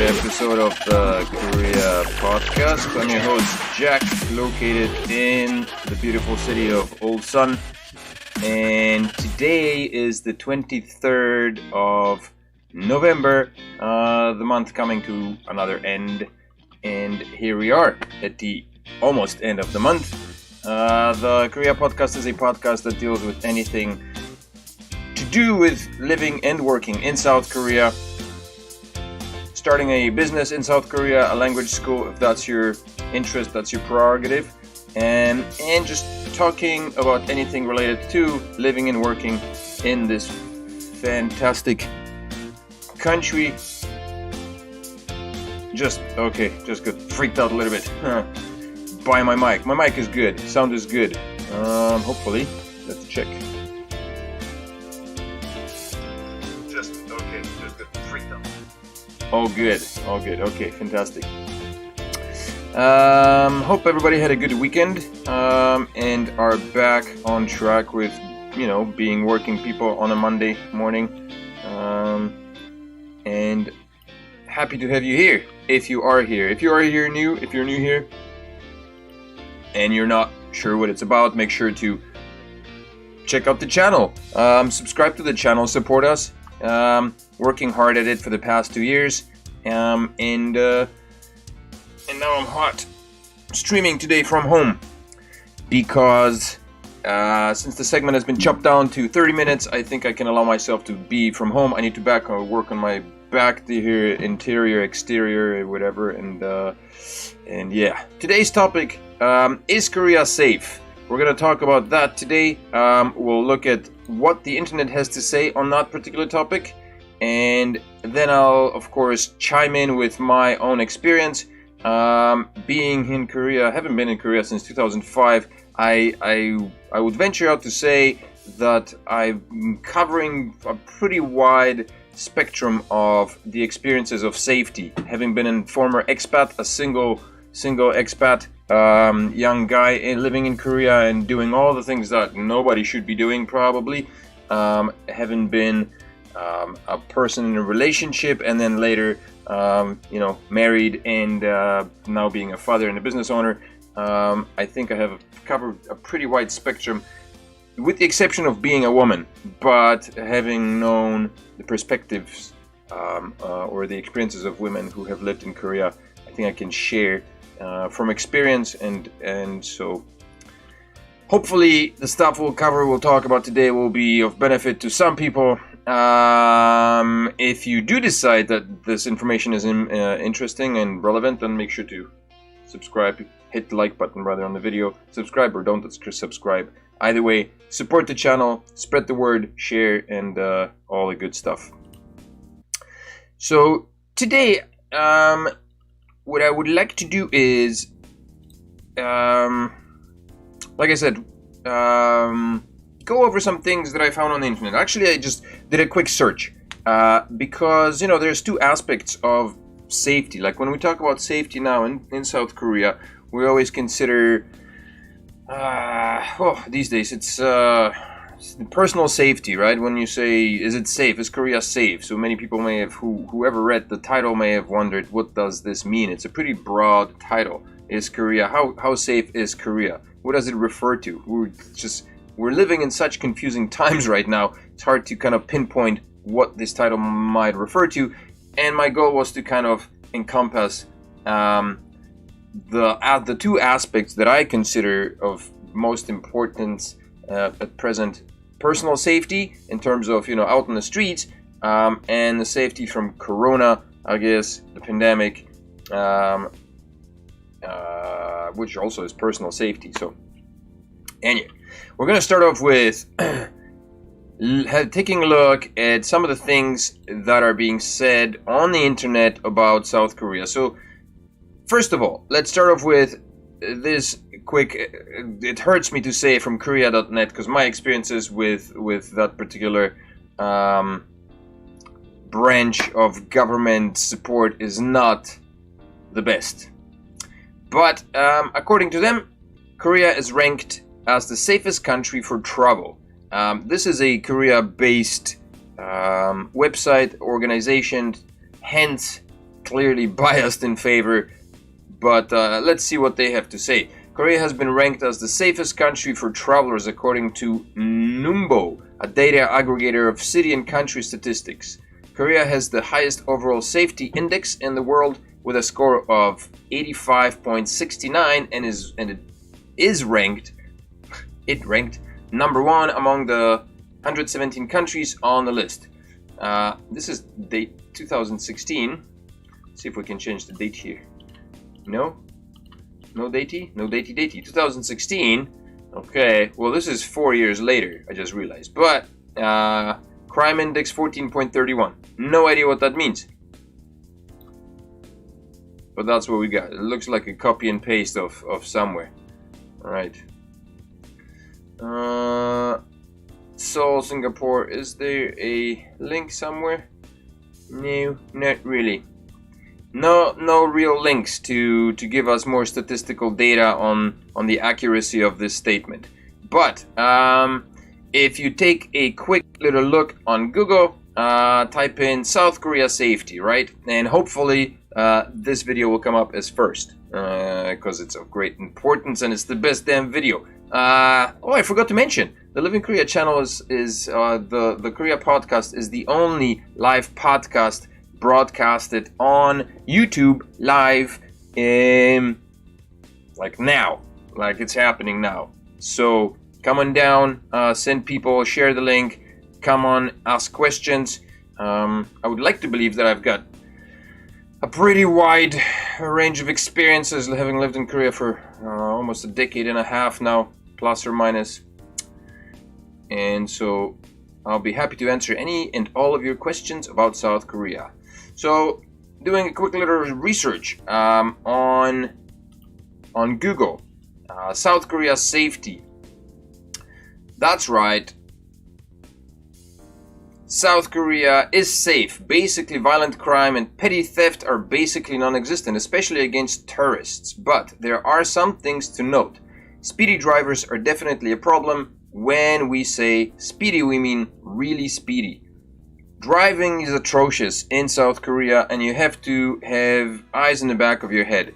episode of the Korea podcast. I'm your host Jack, located in the beautiful city of Ulsan, and today is the 23rd of November, the month coming to another end, and here we are at the almost end of the month. The Korea podcast is a podcast that deals with anything to do with living and working in South Korea, starting a business in South Korea, a language school if that's your interest, that's your prerogative, and just talking about anything related to living and working in this fantastic country. Just got freaked out a little bit by my mic. My mic is good, sound is good. Hopefully, let's check. Just got freaked out. All good. Okay, fantastic. Hope everybody had a good weekend and are back on track with, being working people on a Monday morning. And happy to have you here. If you are here new here, and you're not sure what it's about, make sure to check out the channel. Subscribe to the channel, support us. Working hard at it for the past 2 years, and now I'm hot streaming today from home because since the segment has been chopped down to 30 minutes, I think I can allow myself to be from home. I need to work on my back here, interior, exterior, whatever, and yeah. Today's topic is Korea safe? We're gonna talk about that today. We'll look at what the internet has to say on that particular topic, and then I'll of course chime in with my own experience being in Korea. I haven't been in Korea since 2005. I would venture out to say that I'm covering a pretty wide spectrum of the experiences of safety, having been a former expat, a single expat, young guy living in Korea and doing all the things that nobody should be doing probably, having been a person in a relationship, and then later married, and now being a father and a business owner. I think I have covered a pretty wide spectrum, with the exception of being a woman, but having known the perspectives or the experiences of women who have lived in Korea, I think I can share from experience, and so hopefully the stuff we'll talk about today will be of benefit to some people. If you do decide that this information is interesting and relevant, then make sure to subscribe. Hit the like button rather on the video. Subscribe or don't subscribe. Either way, support the channel, spread the word, share, and all the good stuff. So today, what I would like to do is, like I said, go over some things that I found on the internet. Actually, I just did a quick search because, there's two aspects of safety. Like when we talk about safety now in South Korea, we always consider, these days it's personal safety, right? When you say, is it safe? Is Korea safe? So many people may have, whoever read the title may have wondered, what does this mean? It's a pretty broad title. Is Korea, how safe is Korea? What does it refer to? We're living in such confusing times right now. It's hard to kind of pinpoint what this title might refer to. And my goal was to kind of encompass the two aspects that I consider of most importance at present: personal safety in terms of out in the streets, and the safety from Corona, I guess, the pandemic, which also is personal safety. So, anyway, we're gonna start off with taking a look at some of the things that are being said on the internet about South Korea. So, first of all, let's start off with this quick, it hurts me to say, from Korea.net, because my experiences with that particular branch of government support is not the best. But according to them, Korea is ranked as the safest country for travel. This is a Korea-based website, organization, hence clearly biased in favor, but let's see what they have to say. Korea has been ranked as the safest country for travelers according to Numbo, a data aggregator of city and country statistics. Korea has the highest overall safety index in the world with a score of 85.69 and it ranked number 1 among the 117 countries on the list. This is date 2016. Let's see if we can change the date here. No datey? No datey. 2016. Okay, well this is 4 years later, I just realized. But crime index 14.31. No idea what that means. But that's what we got. It looks like a copy and paste of somewhere. Alright. Seoul, Singapore. Is there a link somewhere? No, not really. No real links to give us more statistical data on the accuracy of this statement. But if you take a quick little look on Google, type in South Korea safety, right? And hopefully this video will come up as first, because it's of great importance and it's the best damn video. Oh, I forgot to mention, the Live in Korea channel is the Korea podcast is the only live podcast broadcasted on YouTube live like now, like it's happening now. So come on down, send people, share the link, come on, ask questions. I would like to believe that I've got a pretty wide range of experiences, having lived in Korea for almost a decade and a half now, plus or minus. And so I'll be happy to answer any and all of your questions about South Korea. So, doing a quick little research on Google, South Korea safety. That's right. South Korea is safe. Basically, violent crime and petty theft are basically non-existent, especially against tourists. But there are some things to note. Speedy drivers are definitely a problem. When we say speedy, we mean really speedy. Driving is atrocious in South Korea, and you have to have eyes in the back of your head.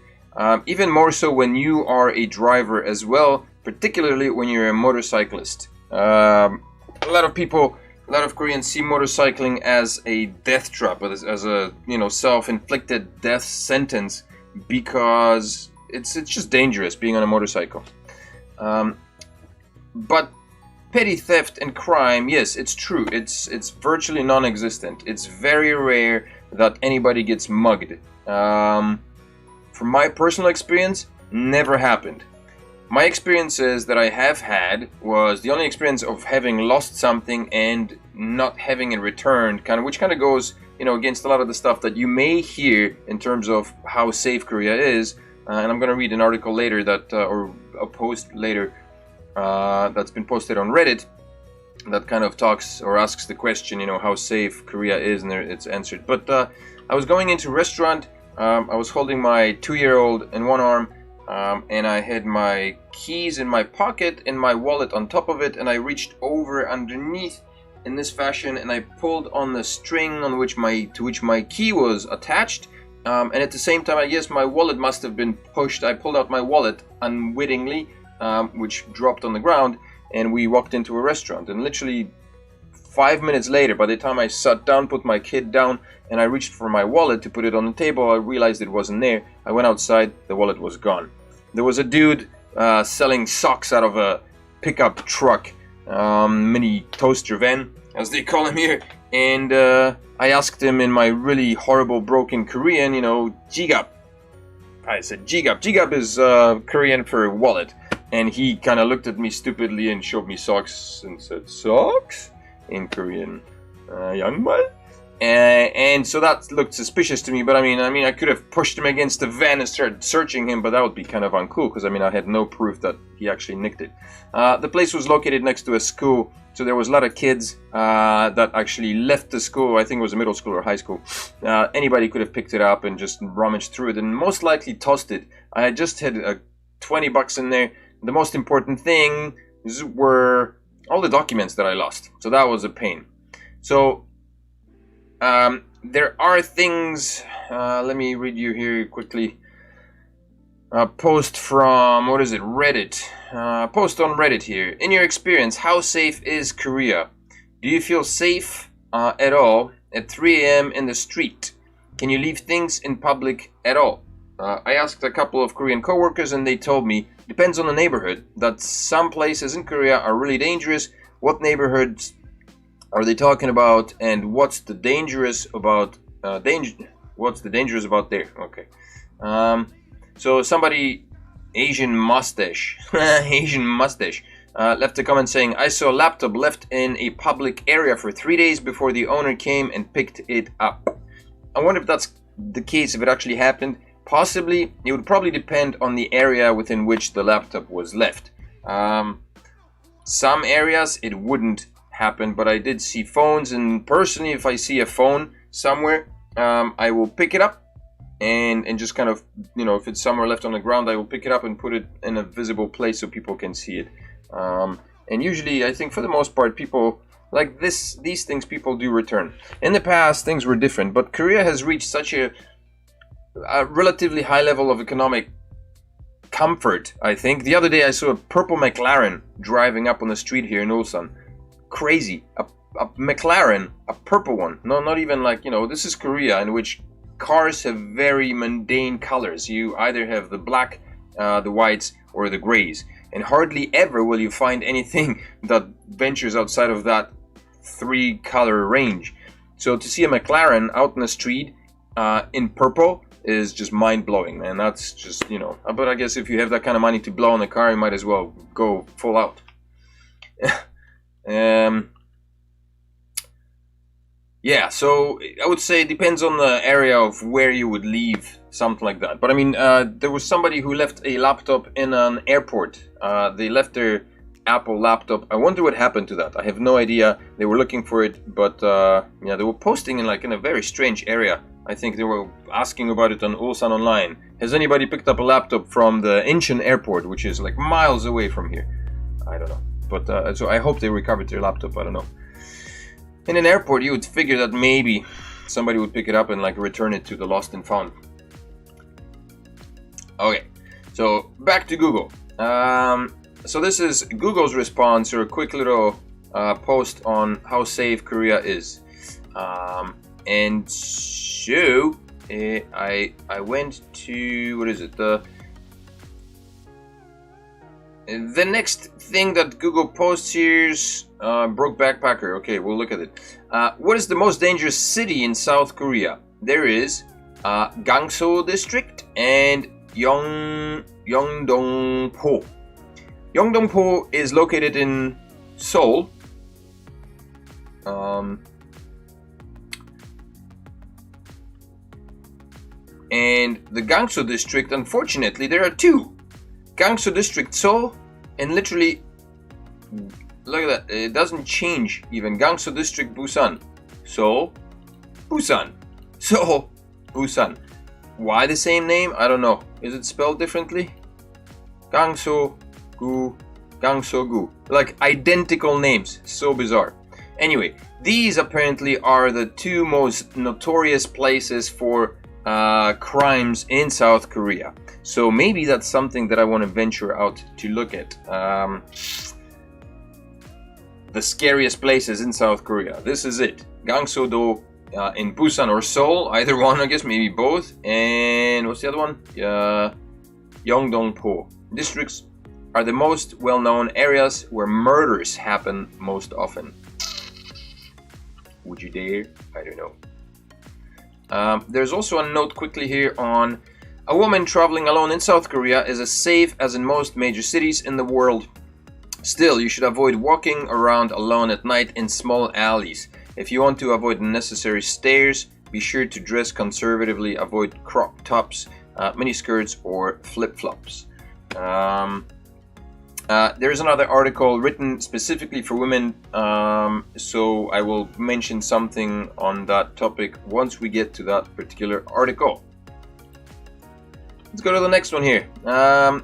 Even more so when you are a driver as well, particularly when you're a motorcyclist. A lot of Koreans see motorcycling as a death trap, as a self-inflicted death sentence, because it's just dangerous being on a motorcycle. But petty theft and crime, yes, it's true. It's virtually non-existent. It's very rare that anybody gets mugged. From my personal experience, never happened. My experiences that I have had was the only experience of having lost something and not having it returned, which kind of goes, against a lot of the stuff that you may hear in terms of how safe Korea is. And I'm going to read an article later or a post later that's been posted on Reddit that kind of talks or asks the question, how safe Korea is, and it's answered. But I was going into a restaurant. I was holding my 2-year-old in one arm, and I had my keys in my pocket and my wallet on top of it, and I reached over underneath in this fashion, and I pulled on the string to which my key was attached, and at the same time, I guess my wallet must have been pushed. I pulled out my wallet unwittingly, which dropped on the ground, and we walked into a restaurant. And literally 5 minutes later, by the time I sat down, put my kid down, and I reached for my wallet to put it on the table, I realized it wasn't there. I went outside, the wallet was gone. There was a dude selling socks out of a pickup truck, mini toaster van, as they call him here, and I asked him in my really horrible broken Korean, jigap. I said jigap. Jigap is Korean for wallet. And he kind of looked at me stupidly and showed me socks and said, "Socks?" in Korean. "Yangmal?" And so that looked suspicious to me. But I mean, I could have pushed him against the van and started searching him, but that would be kind of uncool, because I had no proof that he actually nicked it. The place was located next to a school, so there was a lot of kids that actually left the school. I think it was a middle school or high school. Anybody could have picked it up and just rummaged through it, and most likely tossed it. I just had $20 in there. The most important thing were all the documents that I lost. So that was a pain. So there are things. Let me read you here quickly. Post from, what is it, Reddit. Post on Reddit here. In your experience, how safe is Korea? Do you feel safe at all at 3 a.m. in the street? Can you leave things in public at all? I asked a couple of Korean coworkers and they told me, depends on the neighborhood, that some places in Korea are really dangerous. What neighborhoods are they talking about, and what's the dangerous about what's the dangerous about there? Okay. So somebody, Asian mustache, Asian mustache, left a comment saying, I saw a laptop left in a public area for 3 days before the owner came and picked it up. I wonder if that's the case, if it actually happened. Possibly. It would probably depend on the area within which the laptop was left. Some areas it wouldn't happen, but I did see phones, and personally, if I see a phone somewhere, I will pick it up. And just kind of, if it's somewhere left on the ground, I will pick it up and put it in a visible place so people can see it. And usually, I think for the most part, people like these things people do return. In the past, things were different, but Korea has reached such a relatively high level of economic comfort, I think. The other day, I saw a purple McLaren driving up on the street here in Ulsan. Crazy. A McLaren, a purple one. No, not even like, this is Korea, in which cars have very mundane colors. You either have the black, the whites, or the grays, and hardly ever will you find anything that ventures outside of that 3-color range. So to see a McLaren out in the street in purple is just mind-blowing, man. That's just, but I guess if you have that kind of money to blow on a car, you might as well go full out. Yeah, so I would say it depends on the area of where you would leave something like that. But I mean, there was somebody who left a laptop in an airport. They left their Apple laptop. I wonder what happened to that. I have no idea. They were looking for it, but yeah, they were posting in a very strange area. I think they were asking about it on Ulsan Online. Has anybody picked up a laptop from the Incheon airport, which is like miles away from here? I don't know. But so I hope they recovered their laptop. I don't know. In an airport, you would figure that maybe somebody would pick it up and return it to the lost and found. Okay, so back to Google. So this is Google's response, or a quick little post on how safe Korea is. And so I went to, what is it? The next thing that Google posts here is broke backpacker. Okay, we'll look at it. What is the most dangerous city in South Korea? There is Gangso District and Yeongdong-po. Yeongdong-po is located in Seoul. And the Gangso District, unfortunately, there are two. Gangso District Seoul, and literally, look at that, it doesn't change even. Gangso District Busan. Seoul, Busan. Seoul, Busan. Why the same name? I don't know. Is it spelled differently? Gangso-gu, Gangso-gu. Like identical names. So bizarre. Anyway, these apparently are the two most notorious places for crimes in South Korea. So maybe that's something that I want to venture out to look at. The scariest places in South Korea. This is it. Gangso-do in Busan or Seoul. Either one, I guess. Maybe both. And what's the other one? Yeongdong-po. Districts are the most well-known areas where murders happen most often. Would you dare? I don't know. There's also a note quickly here on a woman traveling alone in South Korea is as safe as in most major cities in the world. Still, you should avoid walking around alone at night in small alleys. If you want to avoid unnecessary stares, be sure to dress conservatively. Avoid crop tops, miniskirts, or flip-flops. There's another article written specifically for women, so I will mention something on that topic once we get to that particular article. Let's go to the next one here.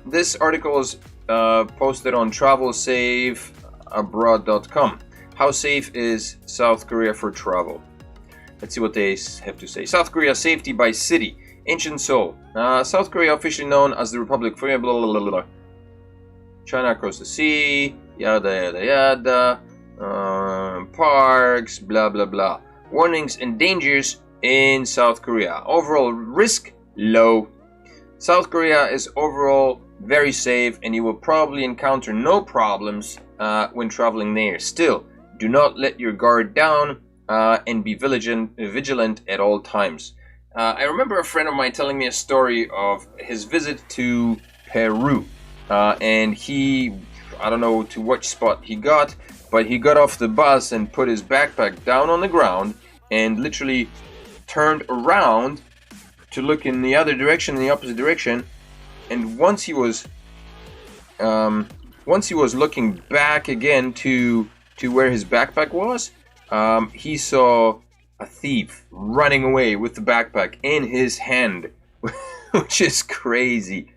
This article is posted on travelsafeabroad.com. How safe is South Korea for travel? Let's see what they have to say. South Korea safety by city. Ancient Seoul. South Korea officially known as the Republic of Korea, blah, blah, blah, blah. China across the sea, yada, yada, yada. Parks, blah, blah, blah. Warnings and dangers in South Korea. Overall risk, low. South Korea is overall very safe, and you will probably encounter no problems when traveling there. Still, do not let your guard down and be vigilant at all times. I remember a friend of mine telling me a story of his visit to Peru, and he, I don't know to which spot he got, but he got off the bus and put his backpack down on the ground and literally turned around to look in the other direction, in the opposite direction, and once he was looking back again to where his backpack was, he saw a thief running away with the backpack in his hand, which is crazy.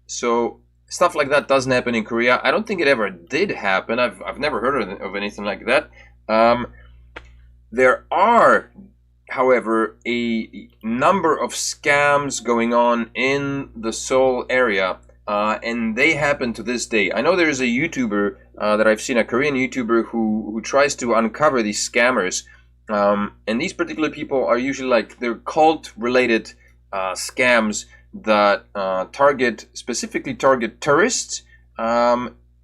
So stuff like that doesn't happen in Korea. I don't think it ever did happen. I've never heard of anything like that. There are, however, a number of scams going on in the Seoul area, and they happen to this day. I know there's a YouTuber that I've seen, a Korean YouTuber who tries to uncover these scammers, and these particular people are usually like, they're cult-related scams that specifically target tourists,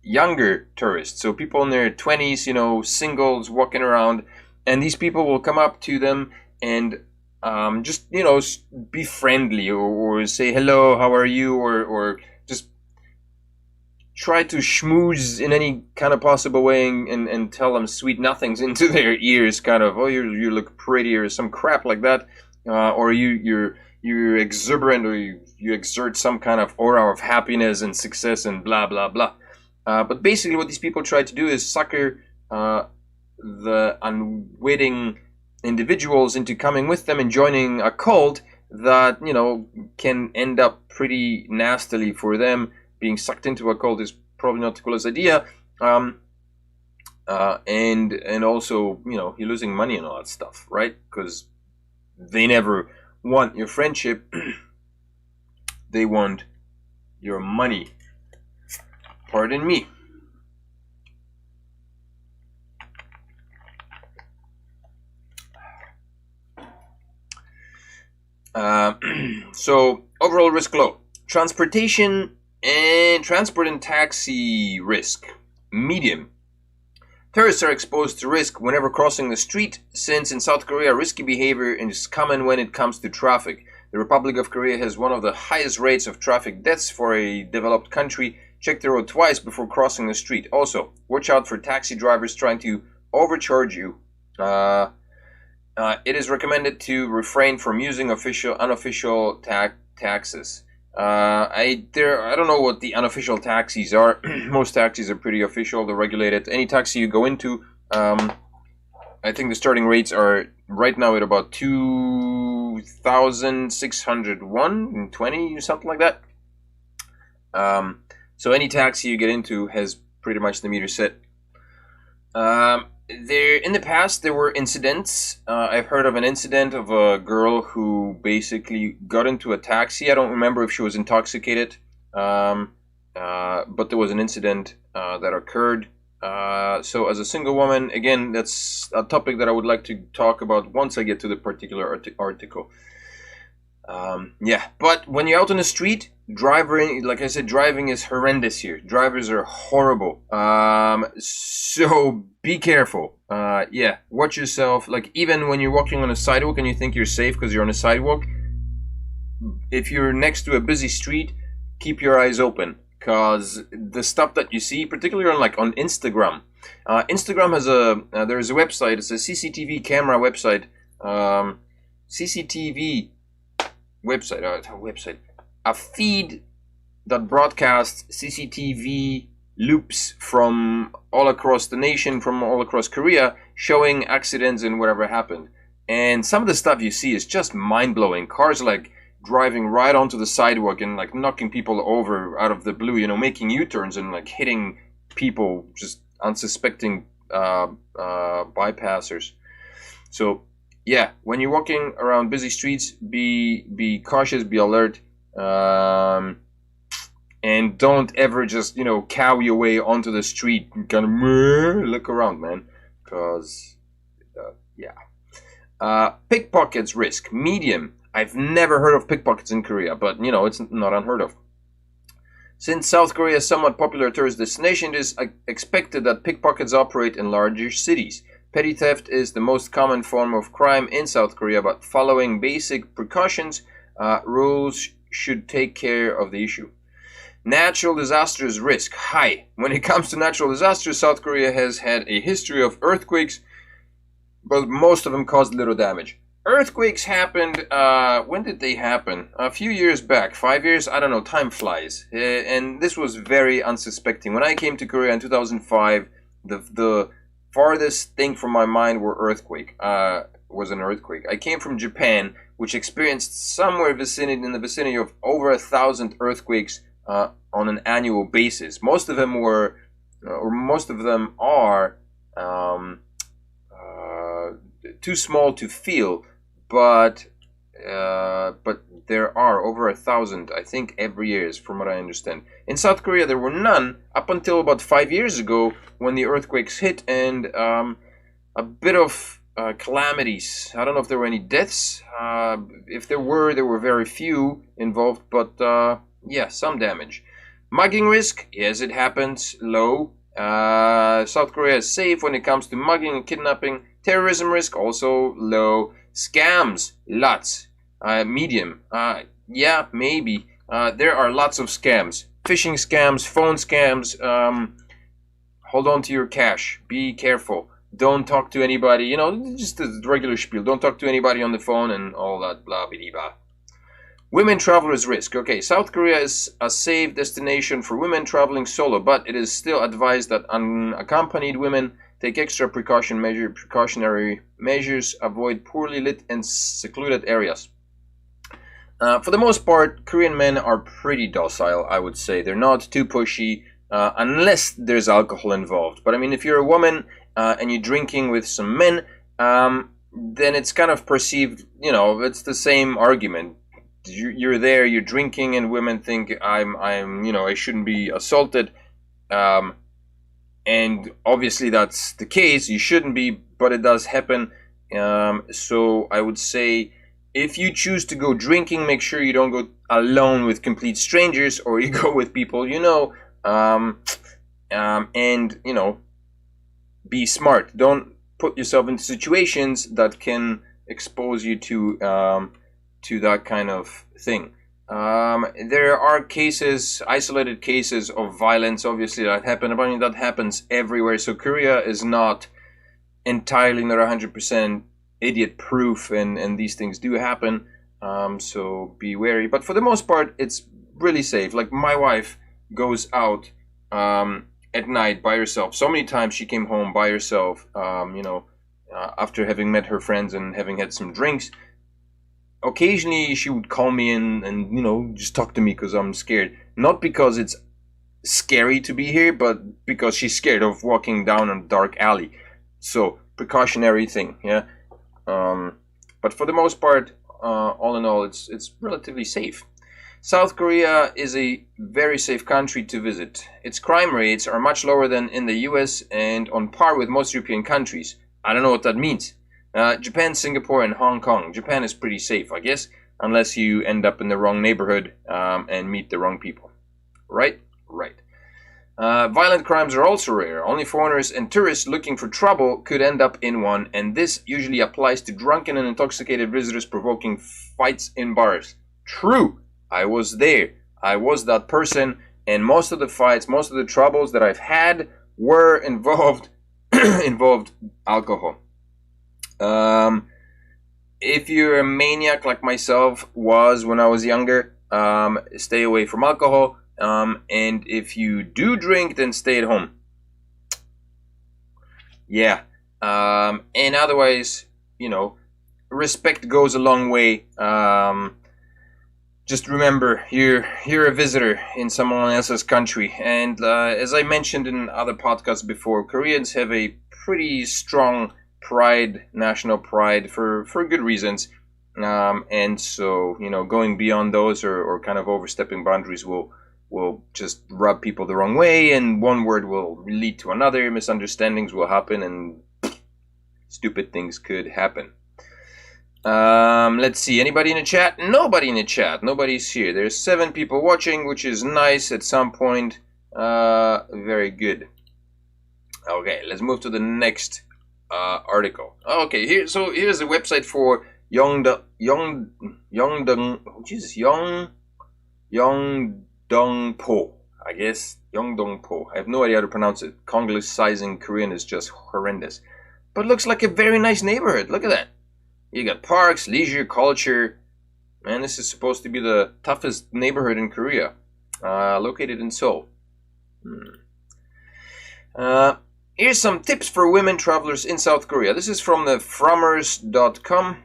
younger tourists, so people in their 20s, singles walking around, and these people will come up to them and just be friendly or say hello, how are you, or just try to schmooze in any kind of possible way and tell them sweet nothings into their ears, kind of, oh, you look pretty, or some crap like that, or you're exuberant, or you exert some kind of aura of happiness and success and blah blah blah. But basically what these people try to do is sucker the unwitting individuals into coming with them and joining a cult that can end up pretty nastily for them. Being sucked into a cult is probably not the coolest idea, and also you're losing money and all that stuff, right? Because they never want your friendship, they want your money. Pardon me. So overall risk low. Transport and taxi risk medium. Tourists are exposed to risk whenever crossing the street, since in South Korea risky behavior is common when it comes to traffic. The Republic of Korea has one of the highest rates of traffic deaths for a developed country. Check the road twice before crossing the street. Also, watch out for taxi drivers trying to overcharge you. It is recommended to refrain from using unofficial taxis. I don't know what the unofficial taxis are. Most taxis are pretty official, they're regulated. Any taxi you go into, I think the starting rates are right now at about 2,601 or something like that. So any taxi you get into has pretty much the meter set. In the past, there were incidents. I've heard of an incident of a girl who basically got into a taxi. I don't remember if she was intoxicated, but there was an incident that occurred. So as a single woman, again, that's a topic that I would like to talk about once I get to the particular article. Yeah, but when you're out on the street, like I said, driving is horrendous here. Drivers are horrible. So be careful. Yeah, watch yourself. Like, even when you're walking on a sidewalk and you think you're safe because you're on a sidewalk, if you're next to a busy street, keep your eyes open, because the stuff that you see, particularly on Instagram. Instagram has there's a website. It's a CCTV camera website. CCTV website. A feed that broadcasts CCTV loops from all across the nation, from all across Korea, showing accidents and whatever happened. And some of the stuff you see is just mind-blowing. Cars driving right onto the sidewalk and knocking people over out of the blue, making U-turns and hitting people, just unsuspecting bypassers. So yeah, when you're walking around busy streets, be cautious, be alert, and don't ever just cow your way onto the street and kind of look around, man, because yeah. Pickpockets risk medium. I've never heard of pickpockets in Korea, but it's not unheard of. Since South Korea is a somewhat popular tourist destination, it is expected that pickpockets operate in larger cities. Petty theft is the most common form of crime in South Korea, but following basic precautions, rules should take care of the issue. Natural disasters risk high. When it comes to natural disasters, South Korea has had a history of earthquakes, but most of them caused little damage. Earthquakes happened, when did they happen? A few years back, 5 years, I don't know, time flies. And this was very unsuspecting. When I came to Korea in 2005, the farthest thing from my mind was an earthquake. I came from Japan, which experienced somewhere in the vicinity of over 1,000 earthquakes on an annual basis. Most of them are too small to feel, but there are over 1,000, I think, every year, from what I understand. In South Korea, there were none up until about 5 years ago when the earthquakes hit, and a bit of calamities. I don't know if there were any deaths. If there were very few involved, but yeah, some damage. Mugging risk, yes, it happens, low. South Korea is safe when it comes to mugging and kidnapping. Terrorism risk, also low. Scams, lots. Medium, yeah, maybe. There are lots of scams. Phishing scams, phone scams. Hold on to your cash. Be careful. Don't talk to anybody. Just the regular spiel. Don't talk to anybody on the phone and all that blah blah blah. Women travelers risk. Okay, South Korea is a safe destination for women traveling solo, but it is still advised that unaccompanied women take extra precautionary measures, avoid poorly lit and secluded areas. For the most part, Korean men are pretty docile, I would say. They're not too pushy, unless there's alcohol involved. But I mean, if you're a woman and you're drinking with some men, then it's kind of perceived, it's the same argument. You're there, you're drinking, and women think I shouldn't be assaulted. And obviously that's the case. You shouldn't be, but it does happen. So I would say, if you choose to go drinking, make sure you don't go alone with complete strangers, or you go with people and be smart. Don't put yourself in situations that can expose you to that kind of thing. There are isolated cases of violence, obviously, that happen. I mean, that happens everywhere. So Korea is not entirely, not 100% idiot-proof, and these things do happen. So be wary. But for the most part, it's really safe. Like, my wife goes out at night by herself. So many times she came home by herself, after having met her friends and having had some drinks. Occasionally she would call me in and just talk to me because I'm scared. Not because it's scary to be here, but because she's scared of walking down a dark alley. So precautionary thing, yeah. But for the most part, all in all, it's relatively safe. South Korea is a very safe country to visit. Its crime rates are much lower than in the US and on par with most European countries. I don't know what that means. Japan, Singapore, and Hong Kong. Japan is pretty safe, I guess, unless you end up in the wrong neighborhood and meet the wrong people. Right? Right. Violent crimes are also rare. Only foreigners and tourists looking for trouble could end up in one, and this usually applies to drunken and intoxicated visitors provoking fights in bars. True. I was there. I was that person, and most of the fights, most of the troubles that I've had were involved alcohol. If you're a maniac like myself was when I was younger, stay away from alcohol. And if you do drink, then stay at home. Yeah. And otherwise, respect goes a long way. just remember, you're a visitor in someone else's country, and as I mentioned in other podcasts before, Koreans have a pretty strong pride, national pride, for good reasons, and so going beyond those or kind of overstepping boundaries will just rub people the wrong way, and one word will lead to another. Misunderstandings will happen, and stupid things could happen. Let's see. Anybody in the chat? Nobody in the chat. Nobody's here. There's 7 people watching, which is nice at some point. Very good. Okay, let's move to the next article. Okay, here's a website for Yongdong Po. I guess Yongdong Po. I have no idea how to pronounce it. Conglicizing Korean is just horrendous, but looks like a very nice neighborhood. Look at that. You got parks, leisure, culture. Man, this is supposed to be the toughest neighborhood in Korea. Located in Seoul. Here's some tips for women travelers in South Korea. This is from the fromers.com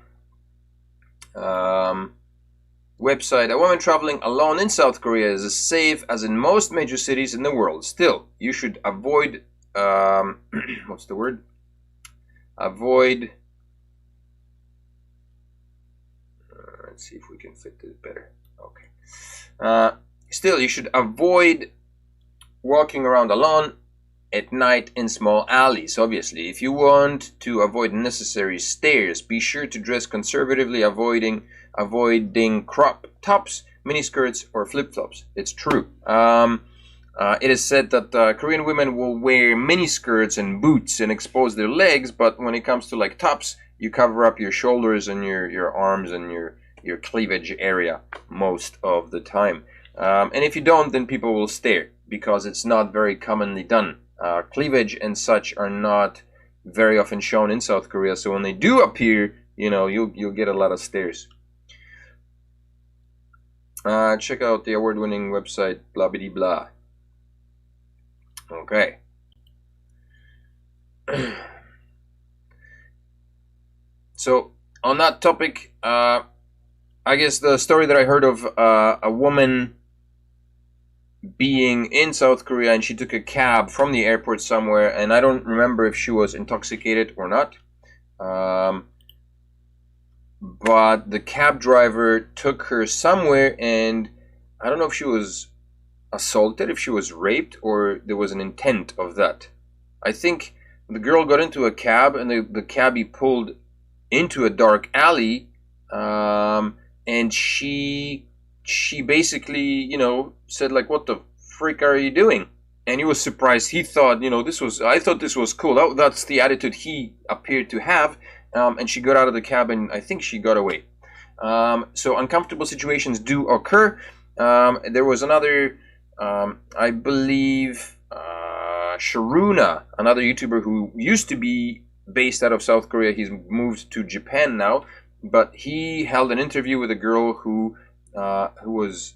website. A woman traveling alone in South Korea is as safe as in most major cities in the world. Still, you should avoid... what's the word? Avoid... let's see if we can fit this better. Okay. Still, you should avoid walking around alone at night in small alleys. Obviously, if you want to avoid unnecessary stares, be sure to dress conservatively, avoiding crop tops, miniskirts, or flip-flops. It's true. It is said that Korean women will wear miniskirts and boots and expose their legs, but when it comes to like tops, you cover up your shoulders and your arms and your cleavage area most of the time. And if you don't, then people will stare because it's not very commonly done. Cleavage and such are not very often shown in South Korea, so when they do appear, you'll get a lot of stares. Check out the award-winning website, blah blah blah. Okay. So on that topic, I guess the story that I heard of a woman being in South Korea, and she took a cab from the airport somewhere, and I don't remember if she was intoxicated or not, but the cab driver took her somewhere, and I don't know if she was assaulted, if she was raped, or there was an intent of that. I think the girl got into a cab, and the cabbie pulled into a dark alley, and she basically, said like, "What the freak are you doing?" And he was surprised. He thought, I thought this was cool. That's the attitude he appeared to have. And she got out of the cab, and I think she got away. So uncomfortable situations do occur. There was another, I believe, Sharuna, another YouTuber who used to be based out of South Korea. He's moved to Japan now, but he held an interview with a girl who was,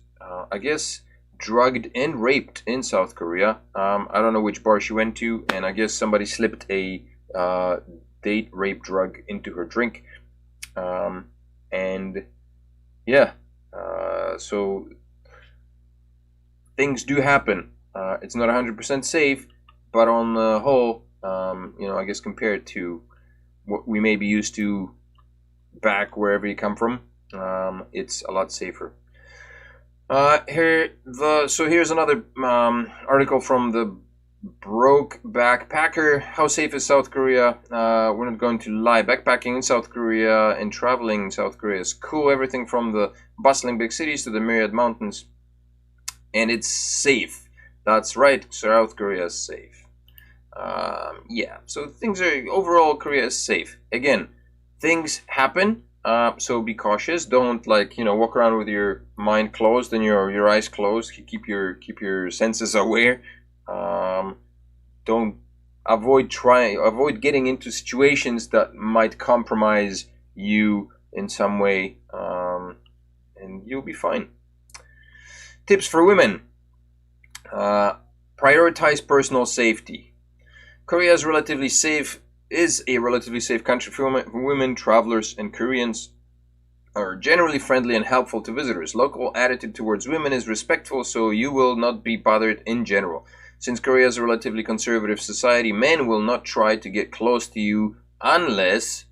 I guess, drugged and raped in South Korea. I don't know which bar she went to, and I guess somebody slipped a date rape drug into her drink. And yeah, so things do happen. It's not 100% safe, but on the whole, I guess compared to what we may be used to back wherever you come from, it's a lot safer. Here's another article from the Broke Backpacker. How safe is South Korea? We're not going to lie. Backpacking in South Korea and traveling in South Korea is cool. Everything from the bustling big cities to the myriad mountains. And it's safe. That's right. South Korea is safe. Yeah. So things are, overall, Korea is safe. Again, things happen. So be cautious. Don't walk around with your mind closed and your eyes closed. Keep your senses aware. Don't avoid getting into situations that might compromise you in some way, and you'll be fine. Tips for women: prioritize personal safety. Korea is a relatively safe country for women travelers and Koreans. are generally friendly and helpful to visitors. Local attitude towards women is respectful, so you will not be bothered in general. Since Korea is a relatively conservative society, men will not try to get close to you unless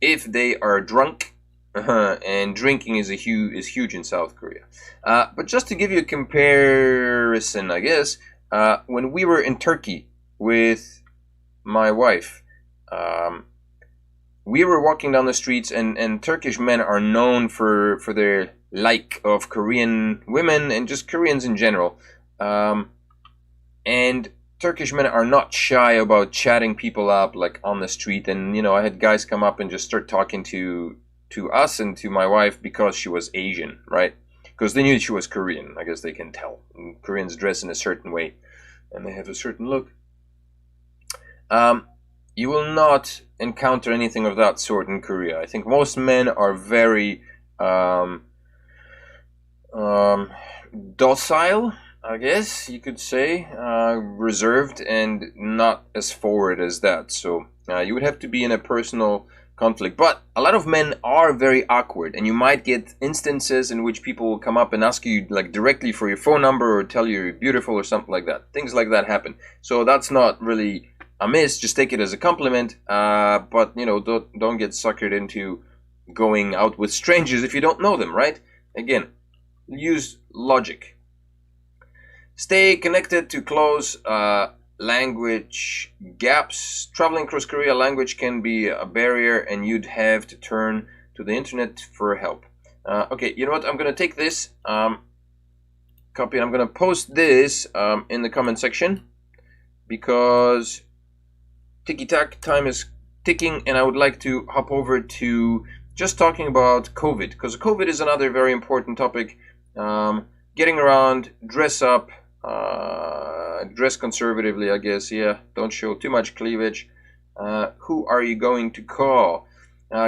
if they are drunk, and drinking is huge in South Korea. But just to give you a comparison, I guess, when we were in Turkey with my wife, we were walking down the streets, and Turkish men are known for their like of Korean women and just Koreans in general. And Turkish men are not shy about chatting people up like on the street. And I had guys come up and just start talking to us and to my wife because she was Asian, right? Because they knew she was Korean. I guess they can tell. And Koreans dress in a certain way, and they have a certain look. You will not encounter anything of that sort in Korea. I think most men are very docile, I guess you could say, reserved and not as forward as that. So you would have to be in a personal conflict. But a lot of men are very awkward, and you might get instances in which people will come up and ask you like directly for your phone number or tell you you're beautiful or something like that. Things like that happen. So that's not really amiss. Just take it as a compliment. But don't get suckered into going out with strangers if you don't know them, right? Again, use logic. Stay connected to close language gaps. Traveling across Korea, language can be a barrier, and you'd have to turn to the internet for help. Okay, you know what? I'm going to take this, copy, and I'm going to post this in the comment section because ticky-tack, time is ticking, and I would like to hop over to just talking about COVID, because COVID is another very important topic. Getting around, dress up, dress conservatively, I guess. Yeah, don't show too much cleavage. Who are you going to call?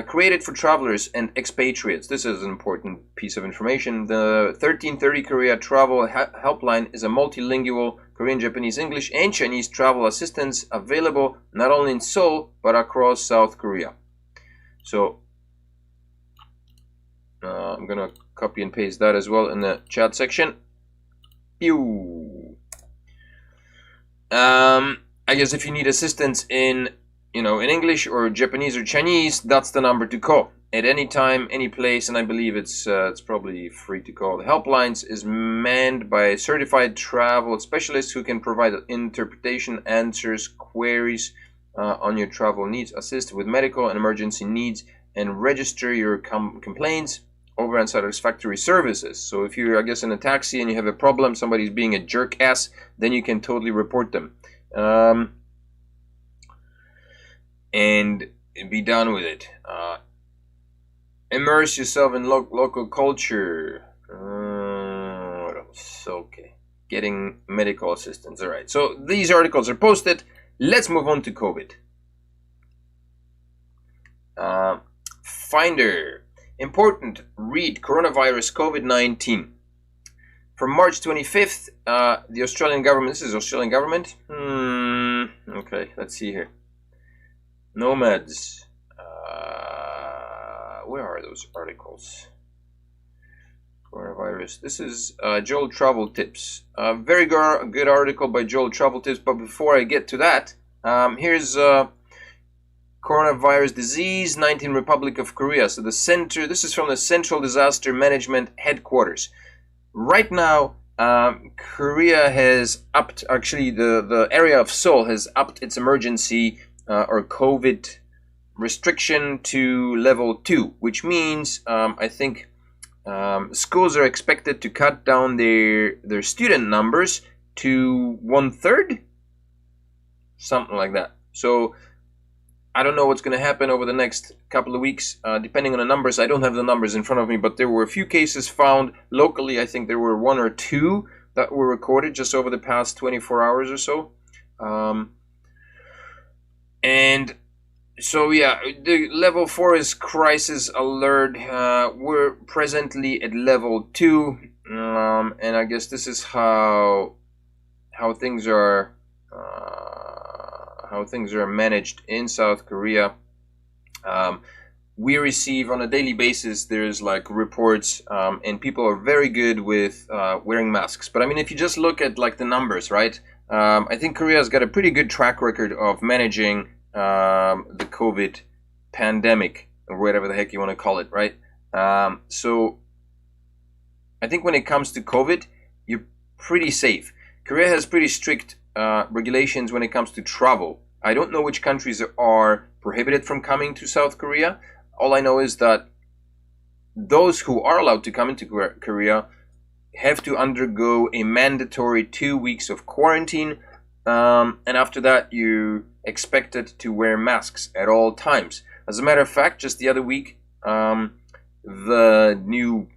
Created for travelers and expatriates. This is an important piece of information. The 1330 Korea Travel Helpline is a multilingual Korean, Japanese, English, and Chinese travel assistance available not only in Seoul but across South Korea. So I'm gonna copy and paste that as well in the chat section. Pew. I guess if you need assistance in English or Japanese or Chinese, that's the number to call at any time, any place, and I believe it's probably free to call. The helplines is manned by certified travel specialists who can provide interpretation, answers, queries on your travel needs, assist with medical and emergency needs, and register your complaints over unsatisfactory services. So if you're, I guess, in a taxi and you have a problem, somebody's being a jerk ass, then you can totally report them. And be done with it. Immerse yourself in local culture. What else? Okay. Getting medical assistance. Alright, so these articles are posted. Let's move on to COVID. Finder. Important. Read coronavirus COVID-19. From March 25th, the Australian government. This is Australian government. Okay, let's see here. Nomads. Where are those articles? Coronavirus. This is Joel Travel Tips. Very good article by Joel Travel Tips. But before I get to that, here's coronavirus disease 19 Republic of Korea. So the center. This is from the Central Disaster Management Headquarters. Right now, Korea has upped. Actually, the area of Seoul has upped its emergency or COVID restriction to level 2, which means I think schools are expected to cut down their student numbers to 1/3, something like that. So I don't know what's going to happen over the next couple of weeks, depending on the numbers. I don't have the numbers in front of me, but there were a few cases found locally. I think there were 1 or 2 that were recorded just over the past 24 hours or so. And so, yeah, the level 4 is crisis alert. We're presently at level 2, and I guess this is how things are managed in South Korea. we receive on a daily basis, there's like reports, and people are very good with wearing masks. But I mean, if you just look at like the numbers, right? I think Korea's got a pretty good track record of managing the COVID pandemic, or whatever the heck you want to call it, right? So I think when it comes to COVID, you're pretty safe. Korea has pretty strict regulations when it comes to travel. I don't know which countries are prohibited from coming to South Korea. All I know is that those who are allowed to come into Korea have to undergo a mandatory 2 weeks of quarantine, and after that you're expected to wear masks at all times. As a matter of fact, just the other week, the new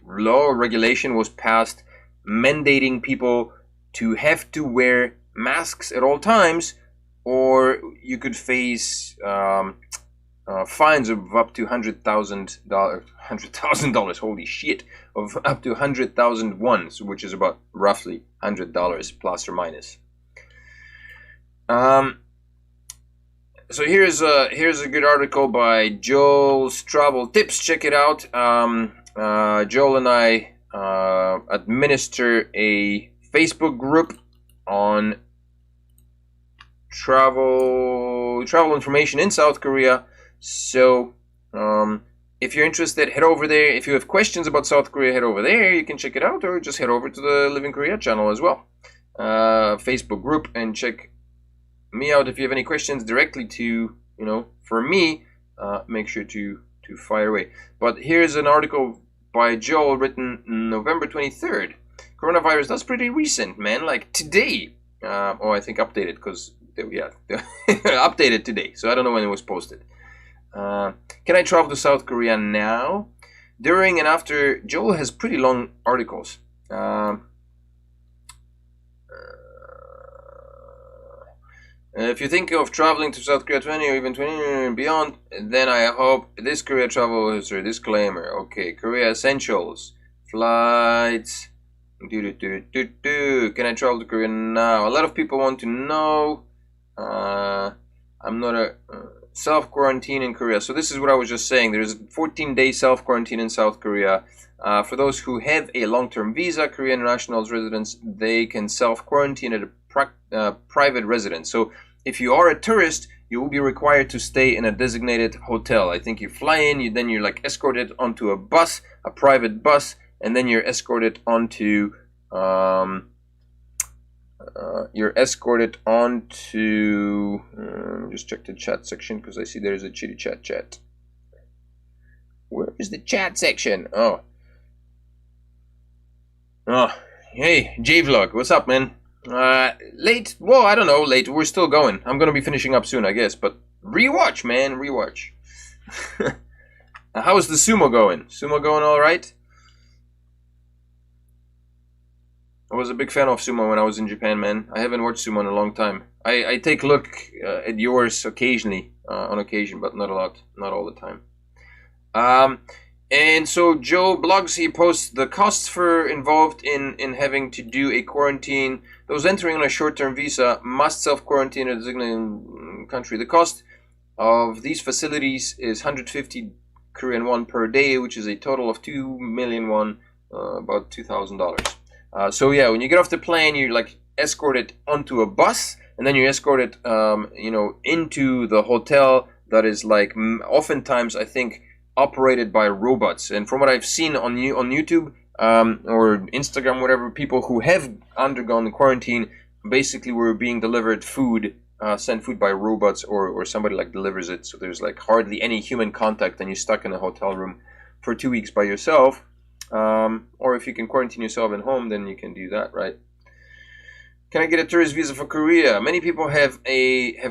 law or regulation was passed mandating people to have to wear masks at all times, or you could face fines of up to $100,000. Holy shit! Of up to 100,000 won, which is about roughly $100 plus or minus. So here's a good article by Joel's Travel Tips. Check it out. Joel and I administer a Facebook group on travel information in South Korea. So if you're interested, head over there. If you have questions about South Korea, head over there. You can check it out, or just head over to the Live in Korea channel as well, Facebook group, and check me out if you have any questions directly to, for me. Make sure to fire away. But here's an article by Joel written November 23rd. Coronavirus, that's pretty recent, man. Like today. I think updated, because updated today. So I don't know when it was posted. Can I travel to South Korea now? During and after. Joel has pretty long articles. If you think of traveling to South Korea 20 or even 20 and beyond, then I hope this Korea travel is a disclaimer. Okay, Korea essentials, flights. Can I travel to Korea now? A lot of people want to know. I'm not a self-quarantine in Korea. So this is what I was just saying. There's a 14-day self-quarantine in South Korea. For those who have a long-term visa, Korean nationals residents, they can self-quarantine at a private residence. So if you are a tourist, you will be required to stay in a designated hotel. I think you fly in, then you're like escorted onto a bus, a private bus, and then you're escorted onto just check the chat section, because I see there's a chitty chat. Where is the chat section? Oh, hey, J-Vlog, what's up, man? Late? Well, I don't know, late. We're still going. I'm gonna be finishing up soon, I guess, but rewatch, man, rewatch. How is the sumo going? Sumo going alright? I was a big fan of sumo when I was in Japan, man. I haven't watched sumo in a long time. I take a look at yours occasionally, on occasion, but not a lot, not all the time. And so Joe blogs, he posts the costs involved in having to do a quarantine. Those entering on a short-term visa must self-quarantine in a designated country. The cost of these facilities is 150 Korean won per day, which is a total of 2 million won, about $2,000. So yeah, when you get off the plane, you're like escorted onto a bus, and then you're escorted, into the hotel that is like oftentimes, I think, operated by robots. And from what I've seen on YouTube or Instagram, whatever, people who have undergone the quarantine basically were being delivered food, sent food by robots, or somebody like delivers it. So there's like hardly any human contact, and you're stuck in a hotel room for 2 weeks by yourself. Or if you can quarantine yourself at home, then you can do that, right? Can I get a tourist visa for Korea? Many people have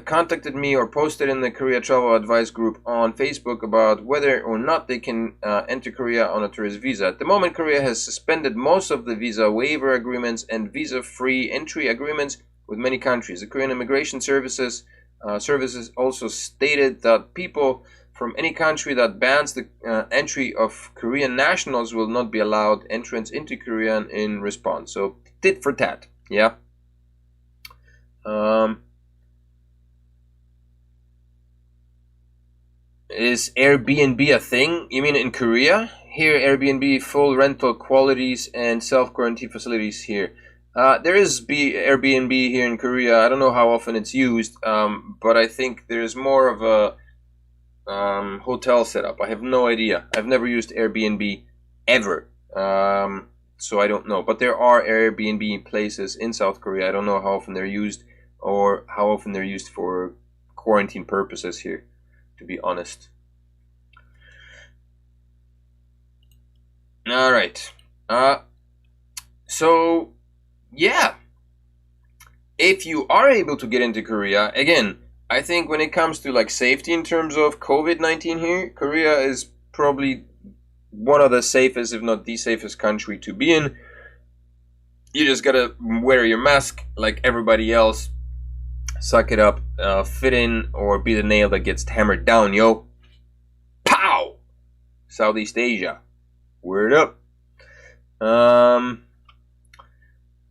contacted me or posted in the Korea Travel Advice group on Facebook about whether or not they can enter Korea on a tourist visa. At the moment, Korea has suspended most of the visa waiver agreements and visa-free entry agreements with many countries. The Korean Immigration Services also stated that people from any country that bans the entry of Korean nationals will not be allowed entrance into Korea in response. So, tit for tat, yeah. Is Airbnb a thing? You mean in Korea? Here, Airbnb, full rental qualities and self-quarantine facilities here. There is Airbnb here in Korea. I don't know how often it's used, but I think there's more of a hotel setup. I have no idea. I've never used Airbnb ever, so I don't know. But there are Airbnb places in South Korea. I don't know how often they're used or how often they're used for quarantine purposes here, to be honest. All right. So yeah, if you are able to get into Korea, again, I think when it comes to like safety in terms of COVID-19 here, Korea is probably one of the safest, if not the safest country to be in. You just gotta wear your mask like everybody else. Suck it up, fit in, or be the nail that gets hammered down, yo. Pow! Southeast Asia. Word up.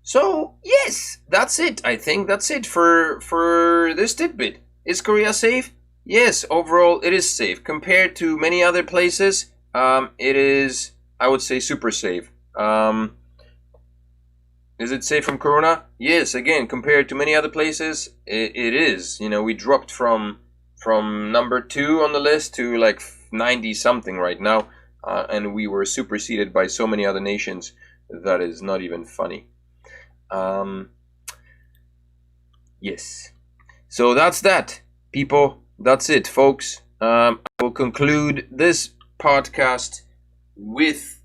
So yes, that's it. I think that's it for this tidbit. Is Korea safe? Yes, overall it is safe compared to many other places. It is, I would say, super safe. Is it safe from Corona? Yes, again, compared to many other places, it is. You know, we dropped from number 2 on the list to like 90 something right now, and we were superseded by so many other nations that is not even funny. Yes. So that's that, people. That's it, folks. I will conclude this podcast with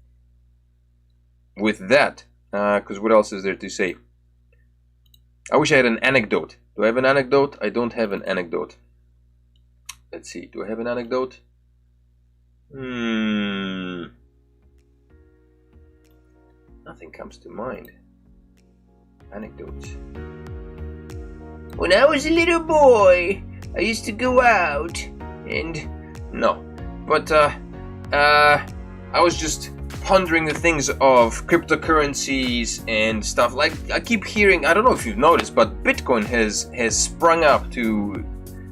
that. Because what else is there to say? I wish I had an anecdote. Do I have an anecdote? I don't have an anecdote. Let's see. Do I have an anecdote? Nothing comes to mind. Anecdotes. When I was a little boy, I used to go out and... No. But, I was just pondering the things of cryptocurrencies and stuff. Like, I keep hearing, I don't know if you've noticed, but Bitcoin has sprung up to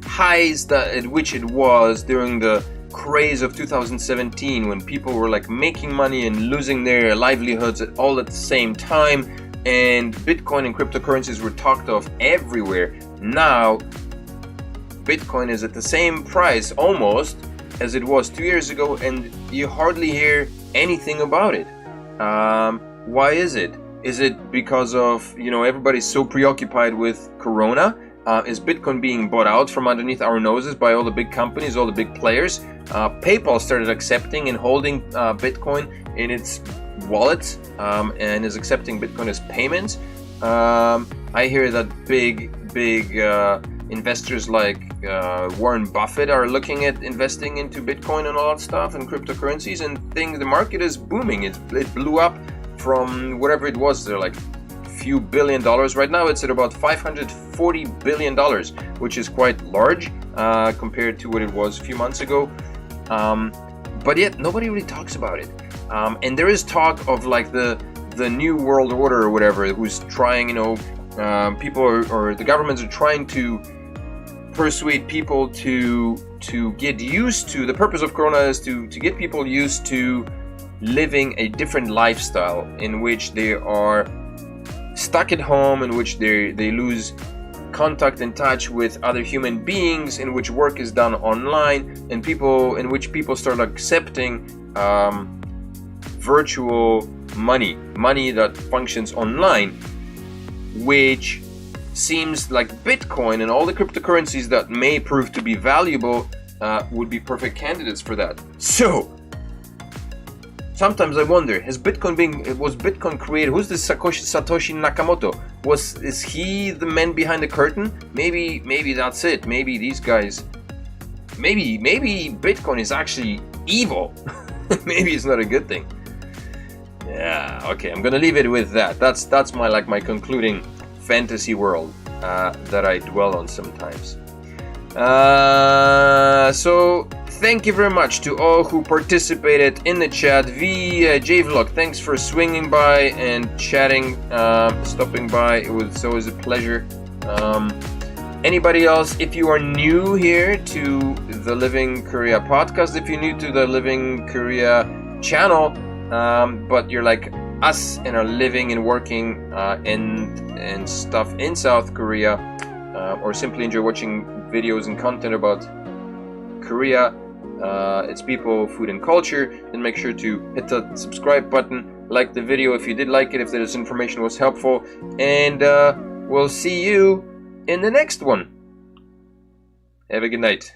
highs at which it was during the craze of 2017, when people were like making money and losing their livelihoods all at the same time, and Bitcoin and cryptocurrencies were talked of everywhere. Now Bitcoin is at the same price almost as it was 2 years ago, and you hardly hear anything about it. Why is it? Is it because of, everybody's so preoccupied with Corona? Is Bitcoin being bought out from underneath our noses by all the big companies, all the big players? PayPal started accepting and holding Bitcoin in its wallet, and is accepting Bitcoin as payments. I hear that big investors like Warren Buffett are looking at investing into Bitcoin and all that stuff and cryptocurrencies, and think the market is booming. It blew up from whatever it was. They're like few $1 billion. Right now it's at about $540 billion, which is quite large compared to what it was a few months ago. But yet nobody really talks about it. And there is talk of like the new world order or whatever, who's trying, people or the governments are trying to persuade people to get used to. The purpose of Corona is to get people used to living a different lifestyle in which they are stuck at home, in which they lose contact and touch with other human beings, in which work is done online, and in which people start accepting virtual money that functions online, which seems like Bitcoin and all the cryptocurrencies that may prove to be valuable would be perfect candidates for that. So sometimes I wonder, was Bitcoin created? Who's this Satoshi Nakamoto? Is he the man behind the curtain? Maybe that's it. Maybe these guys. Maybe Bitcoin is actually evil. Maybe it's not a good thing. Yeah. Okay. I'm gonna leave it with that. That's my concluding fantasy world that I dwell on sometimes. So thank you very much to all who participated in the chat. JVlog, thanks for swinging by and chatting, stopping by. It's always a pleasure. Anybody else, if you are new here to the Living Korea podcast, if you're new to the Living Korea channel, but you're like us and are living and working and stuff in South Korea, or simply enjoy watching videos and content about Korea, its people, food and culture, then make sure to hit the subscribe button, like the video if you did like it, if this information was helpful, and we'll see you in the next one. Have a good night.